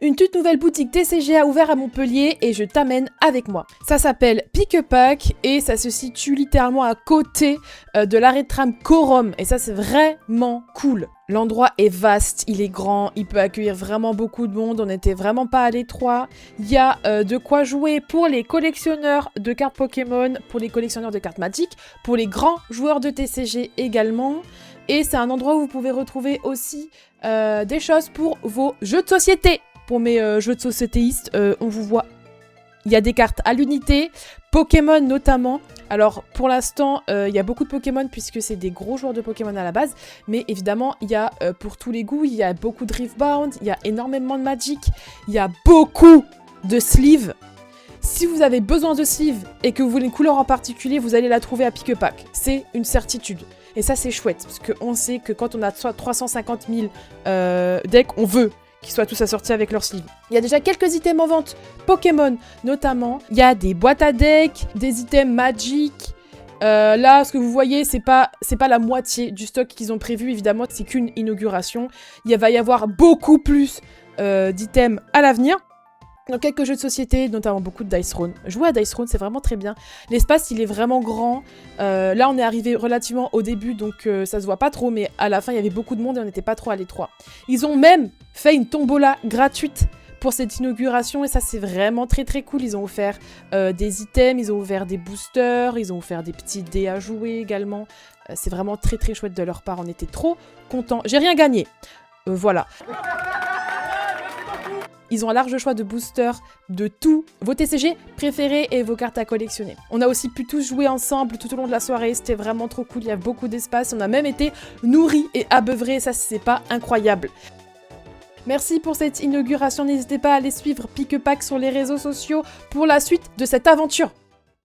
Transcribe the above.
Une toute nouvelle boutique TCG a ouvert à Montpellier et je t'amène avec moi. Ça s'appelle Pick-a-Pack et ça se situe littéralement à côté de l'arrêt de tram Corum et ça c'est vraiment cool. L'endroit est vaste, il est grand, il peut accueillir vraiment beaucoup de monde, on n'était vraiment pas à l'étroit. Il y a de quoi jouer pour les collectionneurs de cartes Pokémon, pour les collectionneurs de cartes Magic, pour les grands joueurs de TCG également. Et c'est un endroit où vous pouvez retrouver aussi des choses pour vos jeux de société. Pour mes jeux de sociétéistes, on vous voit. Il y a des cartes à l'unité, Pokémon notamment. Alors pour l'instant, il y a beaucoup de Pokémon puisque c'est des gros joueurs de Pokémon à la base. Mais évidemment, il y a pour tous les goûts, il y a beaucoup de Riftbound, il y a énormément de Magic, il y a beaucoup de sleeves. Si vous avez besoin de sleeves et que vous voulez une couleur en particulier, vous allez la trouver à Pick-a-Pack. C'est une certitude. Et ça, c'est chouette parce qu'on sait que quand on a soit 350 000 decks, on veut qu'ils soient tous assortis avec leur sleeve. Il y a déjà quelques items en vente, Pokémon notamment. Il y a des boîtes à deck, des items Magic. Là, ce que vous voyez, c'est pas la moitié du stock qu'ils ont prévu. Évidemment, c'est qu'une inauguration. Il va y avoir beaucoup plus d'items à l'avenir. Dans quelques jeux de société, notamment beaucoup de Dice Throne. Jouer à Dice Throne, c'est vraiment très bien. L'espace, il est vraiment grand. Là, on est arrivé relativement au début, donc ça se voit pas trop, mais à la fin, il y avait beaucoup de monde et on n'était pas trop à l'étroit. Ils ont même fait une tombola gratuite pour cette inauguration, et ça, c'est vraiment très très cool. Ils ont offert des items, ils ont offert des boosters, ils ont offert des petits dés à jouer également. C'est vraiment très très chouette de leur part, on était trop contents. J'ai rien gagné. Voilà. Ils ont un large choix de boosters de tous vos TCG préférés et vos cartes à collectionner. On a aussi pu tous jouer ensemble tout au long de la soirée, c'était vraiment trop cool, il y a beaucoup d'espace, on a même été nourris et abeuvrés, ça c'est pas incroyable. Merci pour cette inauguration, n'hésitez pas à aller suivre Pick-a-Pack sur les réseaux sociaux pour la suite de cette aventure.